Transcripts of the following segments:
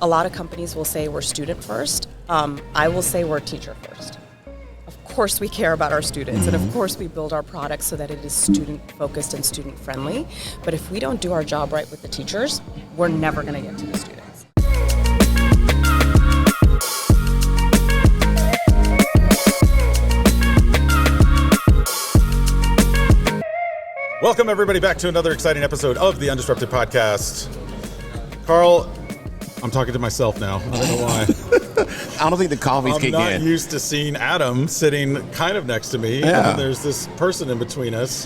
A lot of companies will say we're student first. I will say we're teacher first. Of course we care about our students, and of course we build our products so that it is student focused and student friendly. But if we don't do our job right with the teachers, we're never going to get to the students. Welcome everybody back to another exciting episode of the Undisrupted Podcast. Carl, I'm talking to myself now. I don't know why. I don't think the coffee's kicked in. I'm not used to seeing Adam sitting kind of next to me. Yeah. And then there's this person in between us.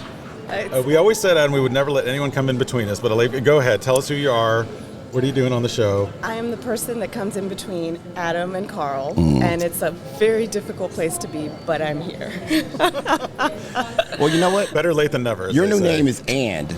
We always said, Adam, we would never let anyone come in between us. But go ahead. Tell us who you are. What are you doing on the show? I am the person that comes in between Adam and Carl, and it's a very difficult place to be, but I'm here. Well, you know what? Better late than never. Your new name is And.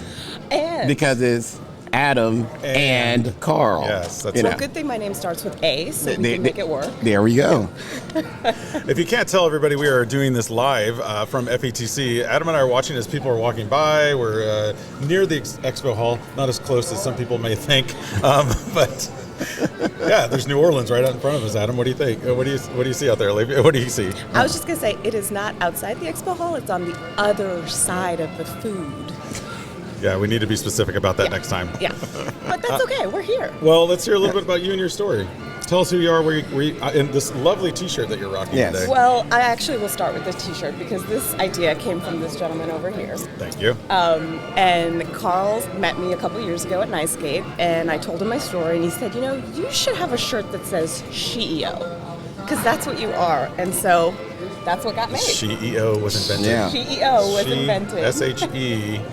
Because it's Adam and Carl. Yes, that's Well, good thing my name starts with A, so we can make it work. There we go. If you can't tell, everybody, we are doing this live from FETC. Adam and I are watching as people are walking by. We're near the expo hall, not as close as some people may think, but yeah, there's New Orleans right out in front of us. Adam, what do you think? What do you see out there, Alefiya? What do you see? I was just gonna say it is not outside the expo hall; it's on the other side of the food. Yeah, we need to be specific about that next time. Yeah, but that's okay. We're here. Well, let's hear a little bit about you and your story. Tell us who you are, where you in this lovely T-shirt that you're rocking today. Well, I actually will start with this T-shirt because this idea came from this gentleman over here. Thank you. And Carl met me a couple years ago at NiceGate, and I told him my story, and he said, you should have a shirt that says CEO, because that's what you are. And so that's what got made. CEO was invented. Yeah. CEO was invented. SHEEO.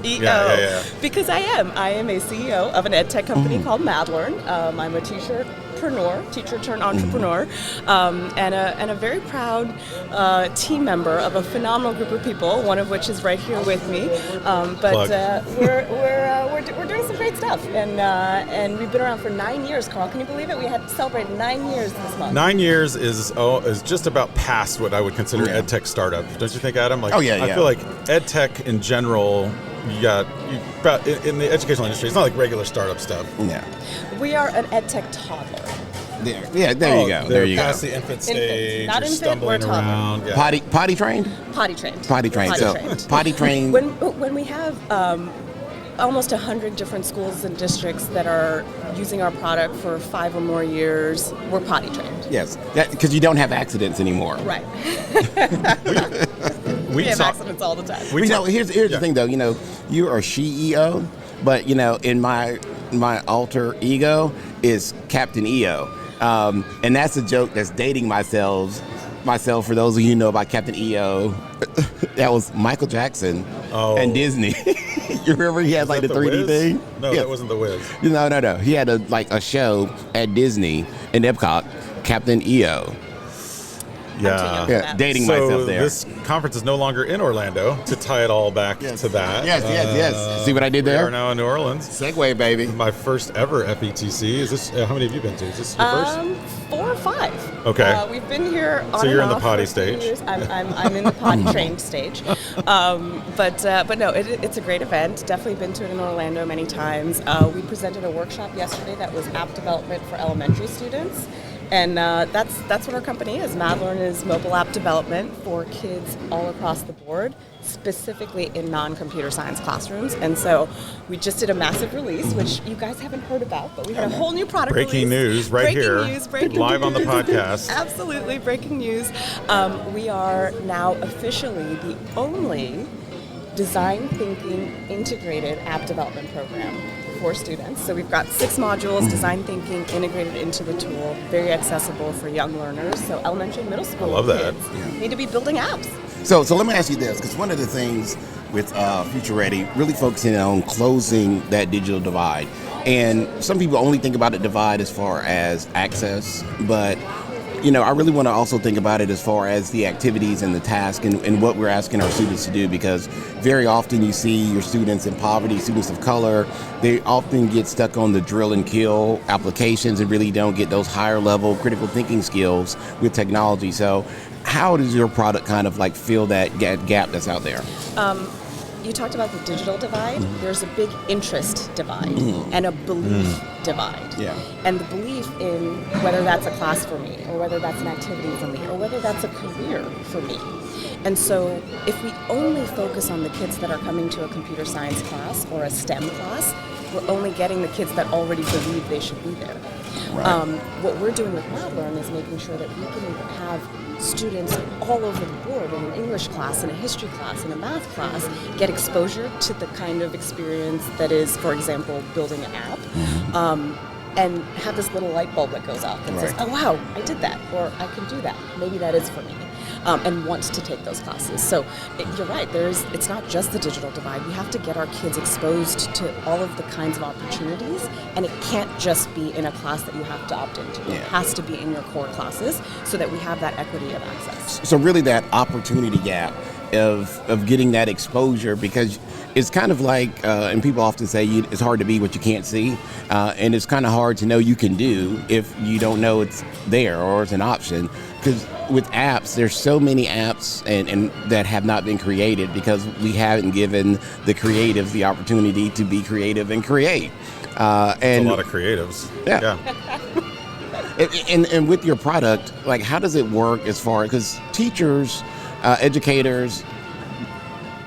Yeah. Because I am a CEO of an ed tech company called Madlearn. I'm a teacherpreneur, teacher turned entrepreneur, and a very proud team member of a phenomenal group of people. One of which is right here with me. We're doing some great stuff, and we've been around for 9 years. Carl, can you believe it? We had celebrated 9 years this month. 9 years is just about past what I would consider ed tech startup. Don't you think, Adam? I feel like ed tech in general. In the educational industry, it's not like regular startup stuff. Yeah. We are an ed tech toddler. There you go. There you go. Past the infant stage, Not you're infant, stumbling we're toddler. around. Yeah. Potty trained? Potty trained. Potty trained. Potty trained. When we have almost 100 different schools and districts that are using our product for 5 or more years, we're potty trained. Yes, because you don't have accidents anymore. Right. We have accidents all the time. Here's the thing, though. You are CEO, but in my alter ego is Captain EO, and that's a joke that's dating myself. For those of you who know about Captain EO, that was Michael Jackson and Disney. You remember he had the 3D thing? No, that wasn't The Wiz. No. He had a show at Disney in Epcot, Captain EO. Yeah, dating myself there. This conference is no longer in Orlando to tie it all back to that. Yes. See what I did there? We are now in New Orleans. Segue, baby. My first ever FETC. Is this? How many have you been to? Is this your first? 4 or 5. Okay. We've been here on So you're in and the off potty for 3 stage. years. I'm in the potty trained stage. But no, it's a great event. Definitely been to it in Orlando many times. We presented a workshop yesterday that was app development for elementary students. And that's what our company is. Madlearn is mobile app development for kids all across the board, specifically in non-computer science classrooms. And so we just did a massive release, which you guys haven't heard about, but we had a whole new product Breaking release. news here. Breaking live news. on the podcast. Absolutely, breaking news. We are now officially the only design thinking integrated app development program for students. So we've got 6 modules, design thinking integrated into the tool, very accessible for young learners. So elementary and middle school kids need to be building apps. So let me ask you this, because one of the things with Future Ready, really focusing on closing that digital divide. And some people only think about the divide as far as access, but I really want to also think about it as far as the activities and the task and what we're asking our students to do, because very often you see your students in poverty, students of color, they often get stuck on the drill and kill applications and really don't get those higher level critical thinking skills with technology. So how does your product kind of fill that gap that's out there? you talked about the digital divide. There's a big interest divide and a belief divide. Yeah. And the belief in whether that's a class for me, or whether that's an activity for me, or whether that's a career for me. And so if we only focus on the kids that are coming to a computer science class or a STEM class, we're only getting the kids that already believe they should be there. Right. What we're doing with MadLearn is making sure that we can have students all over the board in an English class, in a history class, in a math class, get exposure to the kind of experience that is, for example, building an app, and have this little light bulb that goes off that says, oh wow, I did that, or I can do that. Maybe that is for me. And wants to take those classes. So you're right, it's not just the digital divide. We have to get our kids exposed to all of the kinds of opportunities, and it can't just be in a class that you have to opt into. Yeah. It has to be in your core classes so that we have that equity of access. So really that opportunity gap of getting that exposure, because it's kind of like, and people often say it's hard to be what you can't see, and it's kind of hard to know you can do if you don't know it's there or it's an option. Because with apps, there's so many apps and that have not been created because we haven't given the creatives the opportunity to be creative and create. And a lot of creatives. Yeah. And with your product, like, how does it work as far, because teachers, educators,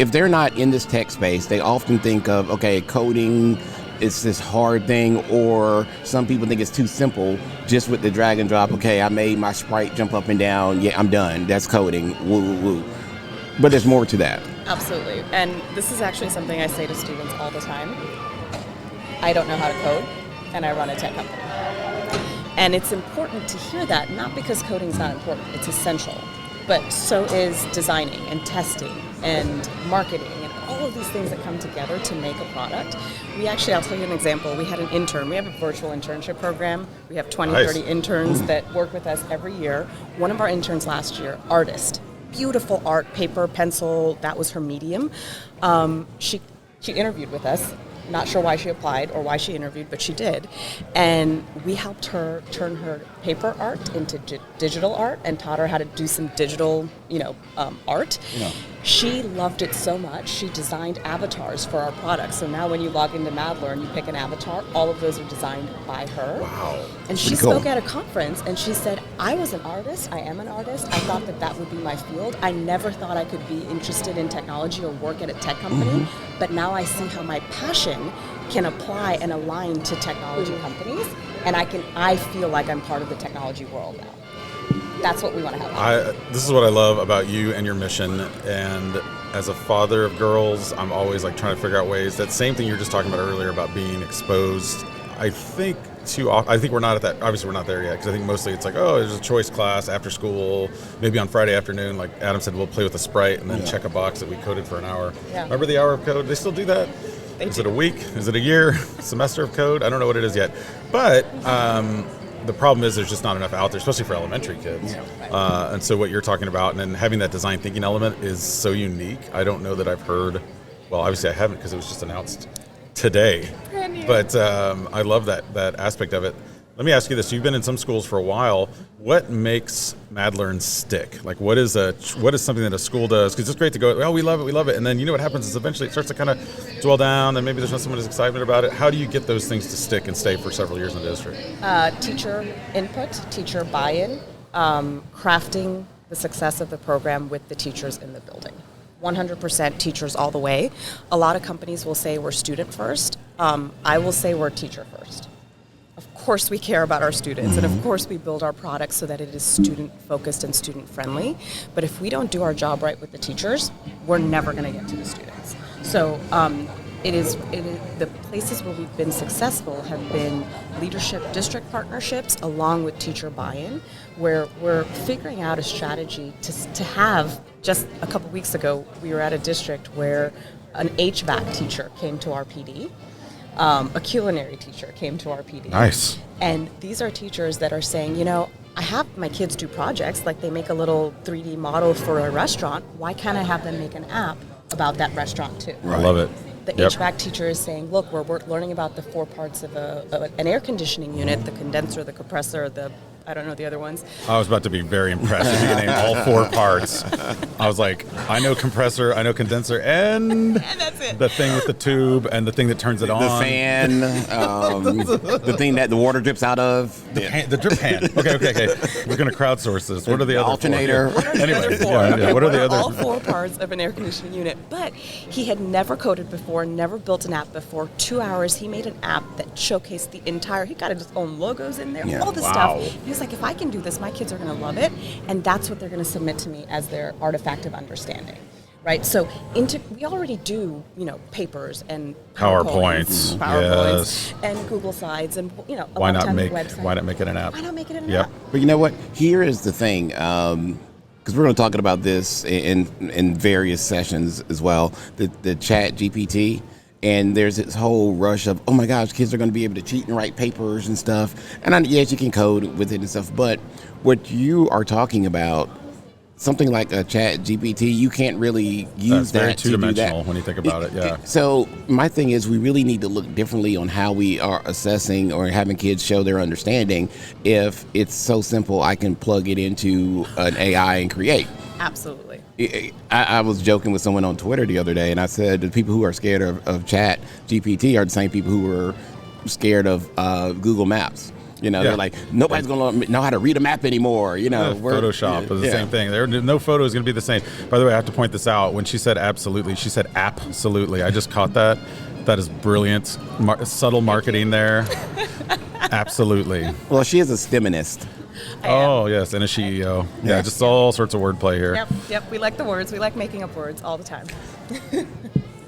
if they're not in this tech space, they often think of, okay, coding is this hard thing, or some people think it's too simple just with the drag and drop. Okay, I made my sprite jump up and down. Yeah, I'm done. That's coding. Woo, woo, woo. But there's more to that. Absolutely. And this is actually something I say to students all the time. I don't know how to code, and I run a tech company. And it's important to hear that, not because coding's not important. It's essential. But so is designing and testing and marketing and all of these things that come together to make a product. I'll tell you an example. We had an intern. We have a virtual internship program. We have 20, Nice. 30 interns that work with us every year. One of our interns last year, artist, beautiful art, paper, pencil, that was her medium. She interviewed with us. Not sure why she applied or why she interviewed, but she did. And we helped her turn her paper art into digital art and taught her how to do some digital, art. Yeah. She loved it so much, she designed avatars for our products. So now when you log into MadLearn, you pick an avatar, all of those are designed by her. Wow. And she Pretty cool. spoke at a conference and she said, I was an artist, I am an artist, I thought that would be my field. I never thought I could be interested in technology or work at a tech company, but now I see how my passion can apply and align to technology companies, and I feel like I'm part of the technology world now. That's what we want to have. This is what I love about you and your mission. And as a father of girls, I'm always like trying to figure out ways. That same thing you were just talking about earlier about being exposed. I think we're not at that. Obviously, we're not there yet, because I think mostly it's like, oh, there's a choice class after school, maybe on Friday afternoon. Like Adam said, we'll play with a sprite and then check a box that we coded for an hour. Yeah. Remember the hour of code? They still do that? Is it a week? Is it a year? Semester of code? I don't know what it is yet. But the problem is there's just not enough out there, especially for elementary kids. Yeah. And so what you're talking about, and then having that design thinking element is so unique. I don't know that I've heard, well, obviously I haven't because it was just announced today. Brand new. But I love that aspect of it. Let me ask you this. You've been in some schools for a while. What makes MadLearn stick? Like, what is something that a school does? Because it's great to go, oh, we love it. And then you know what happens is eventually it starts to kind of dwell down, and maybe there's not so much excitement about it. How do you get those things to stick and stay for several years in the district? Teacher input, teacher buy-in, crafting the success of the program with the teachers in the building. 100% teachers all the way. A lot of companies will say we're student first. I will say we're teacher first. Of course we care about our students, and of course we build our products so that it is student focused and student friendly. But if we don't do our job right with the teachers, we're never going to get to the students. So it is the places where we've been successful have been leadership district partnerships along with teacher buy-in, where we're figuring out a strategy to have. Just a couple weeks ago, we were at a district where an HVAC teacher came to our PD. A culinary teacher came to our PD. Nice. And these are teachers that are saying, I have my kids do projects, like they make a little 3D model for a restaurant. Why can't I have them make an app about that restaurant too? I love it. The HVAC teacher is saying, look, we're learning about the four parts of an air conditioning unit, the condenser, the compressor, the I don't know the other ones. I was about to be very impressed if you could name all 4 parts. I was like, I know compressor, I know condenser, and that's it. the thing with the tube and the thing that turns it on. The fan, the thing that the water drips out of. The drip pan. Okay. We're going to crowdsource this. What are the other alternator? 4? What are the Anyway, other 4? yeah, what are the all other? 4 parts of an air conditioning unit? But he had never coded before, never built an app before. 2 hours, he made an app that showcased the entire. He got his own logos in there, all this Wow. stuff. He was like, if I can do this, my kids are going to love it, and that's what they're going to submit to me as their artifact of understanding. Right, so we already do, papers and PowerPoints, yes. and Google Slides, and a Why lot of not times make websites. Why not make it an app? Why not make it an Yep. app? But you know what? Here is the thing, because we're going to talk about this in various sessions as well. The Chat GPT, and there's this whole rush of, oh my gosh, kids are going to be able to cheat and write papers and stuff. And yes, you can code with it and stuff. But what you are talking about, something like a Chat GPT, you can't really use That's very that to do two-dimensional that. when you think about it, yeah. So my thing is, we really need to look differently on how we are assessing or having kids show their understanding. If it's so simple, I can plug it into an AI and create. Absolutely. I was joking with someone on Twitter the other day, and I said the people who are scared of Chat GPT are the same people who are scared of Google Maps. They're like, nobody's going to know how to read a map anymore. Photoshop is the same thing. No photo is going to be the same. By the way, I have to point this out. When she said absolutely, she said absolutely. I just caught that. That is brilliant. Subtle marketing there. Absolutely. Well, she is a STEMinist. Oh, yes, and a CEO. Yeah, just all sorts of wordplay here. Yep. We like the words. We like making up words all the time.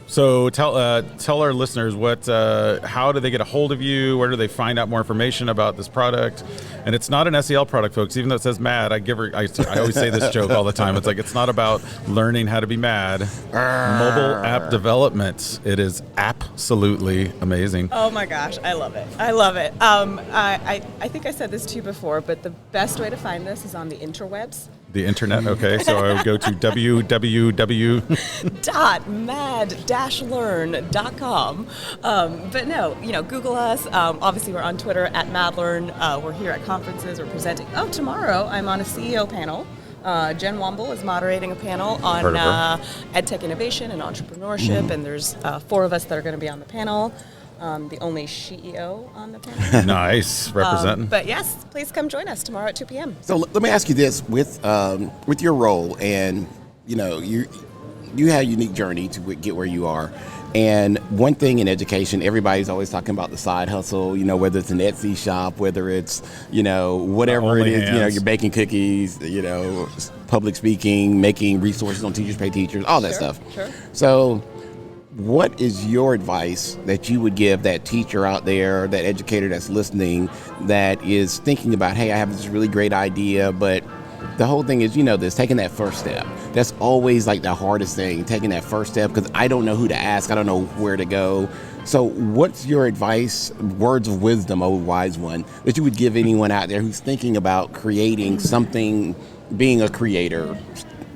So tell our listeners how do they get a hold of you? Where do they find out more information about this product? And it's not an SEL product, folks. Even though it says mad, I always say this joke all the time. It's like, it's not about learning how to be mad. Mobile app development. It is absolutely amazing. Oh my gosh, I love it. I think I said this to you before, but the best way to find this is on the interwebs. The internet, okay. So I would go to www. .mad-learn.com. But no, Google us. Obviously, we're on Twitter at MadLearn. We're here at conferences. We're presenting. Oh, tomorrow I'm on a CEO panel. Jen Womble is moderating a panel on EdTech innovation and entrepreneurship, and there's 4 of us that are going to be on the panel. The only CEO on the panel. Nice, representing. But yes, please come join us tomorrow at 2 p.m. So let me ask you this: with your role, and you had a unique journey to get where you are. And one thing in education, everybody's always talking about the side hustle. Whether it's an Etsy shop, whether it's whatever it is. You're baking cookies. Public speaking, making resources on Teachers Pay Teachers, all that stuff. Sure. So, what is your advice that you would give that teacher out there, that educator that's listening, that is thinking about, hey, I have this really great idea, but the whole thing is, taking that first step. That's always like the hardest thing, taking that first step, because I don't know who to ask. I don't know where to go. So what's your advice, words of wisdom, oh wise one, that you would give anyone out there who's thinking about creating something, being a creator,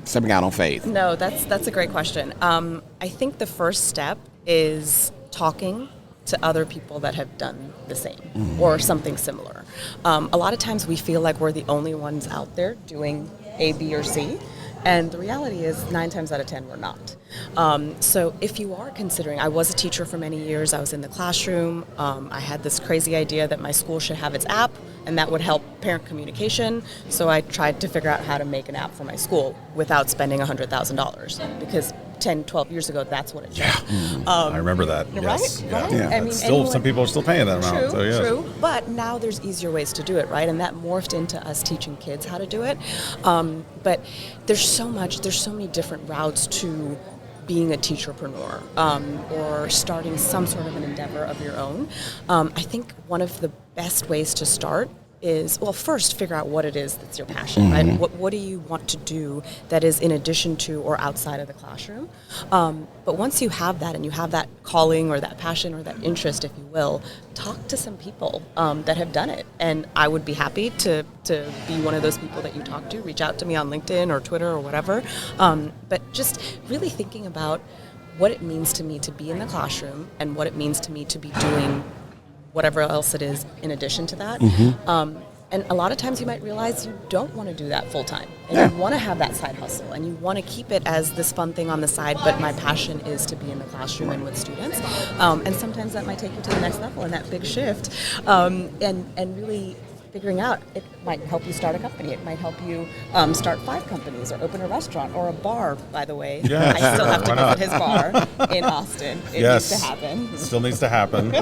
stepping out on faith? No, that's a great question. I think the first step is talking to other people that have done the same or something similar. A lot of times we feel like we're the only ones out there doing A, B, or C. And the reality is 9 times out of 10, we're not. So if you are considering, I was a teacher for many years, I was in the classroom, I had this crazy idea that my school should have its app, and that would help parent communication. So I tried to figure out how to make an app for my school without spending $100,000, because 10, 12 years ago, that's what it took. I remember that. Yes. Right? Yeah. I mean, Some people are still paying that amount. So yes. True. But now there's easier ways to do it, right? And that morphed into us teaching kids how to do it. But there's so many different routes to being a teacherpreneur or starting some sort of an endeavor of your own. I think one of the best ways to start is, well, first figure out what it is that's your passion, right? What do you want to do that is in addition to or outside of the classroom? But once you have that, and you have that calling or that passion or that interest, if you will, talk to some people that have done it. And I would be happy to be one of those people that you talk to. Reach out to me on LinkedIn or Twitter or whatever. But just really thinking about what it means to me to be in the classroom and what it means to me to be doing whatever else it is in addition to that. And a lot of times you might realize you don't want to do that full time. And you want to have that side hustle and you want to keep it as this fun thing on the side, but my passion is to be in the classroom and with students. And sometimes that might take you to the next level and that big shift. And really figuring out, it might help you start a company. It might help you start 5 companies or open a restaurant or a bar, by the way. Yes. I still have to visit his bar in Austin. It needs to happen. Still needs to happen.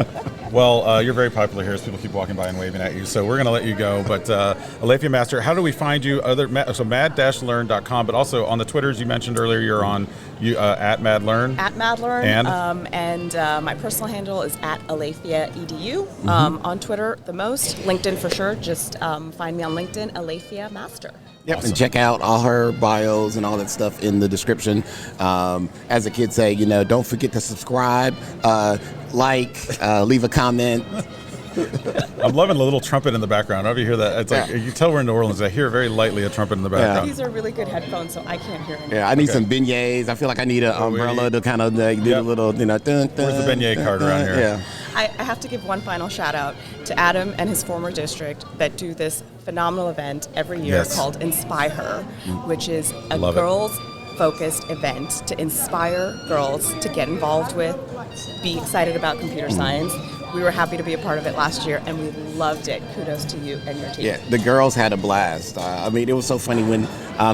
Well, you're very popular here as people keep walking by and waving at you, so we're going to let you go. But Alefiya Master, how do we find you? So mad-learn.com, but also on the Twitters you mentioned earlier, you're on at MadLearn. At MadLearn. And my personal handle is at Alefiya EDU. On Twitter, the most. LinkedIn for sure. Just find me on LinkedIn, Alefiya Master. Yep, Awesome. and check out all her bios and all that stuff in the description. As the kids say, don't forget to subscribe, leave a comment. I'm loving the little trumpet in the background. I don't know if you hear that. It's like, you can tell we're in New Orleans. I hear very lightly a trumpet in the background. These are really good headphones, so I can't hear anything. Yeah, I need some beignets. I feel like I need an umbrella to kind of do a little, dun, Where's the beignet card around here? Yeah. I have to give one final shout out to Adam and his former district that do this phenomenal event every year called Inspire Her, which is a girls-focused event to inspire girls to get involved with, be excited about computer science. We were happy to be a part of it last year, and we loved it. Kudos to you and your team. Yeah, the girls had a blast. It was so funny when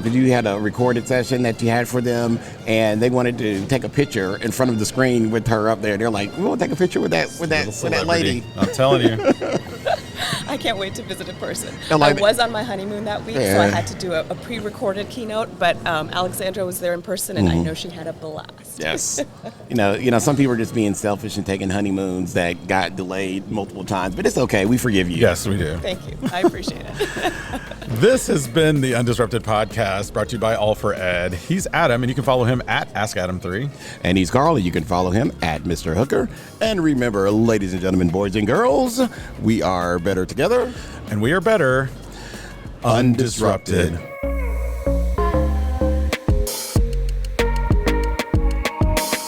you had a recorded session that you had for them, and they wanted to take a picture in front of the screen with her up there. They're like, "We want to take a picture with that lady." I'm telling you. I can't wait to visit in person. I was on my honeymoon that week, so I had to do a pre-recorded keynote, but Alexandra was there in person, and I know she had a blast. Yes. Some people are just being selfish and taking honeymoons that got delayed multiple times, but it's okay. We forgive you. Yes, we do. Thank you. I appreciate it. This has been the Undisrupted Podcast, brought to you by All for Ed. He's Adam, and you can follow him at AskAdam3. And he's Carl, and you can follow him at Mr. Hooker. And remember, ladies and gentlemen, boys and girls, we are better together. And we are better undisrupted.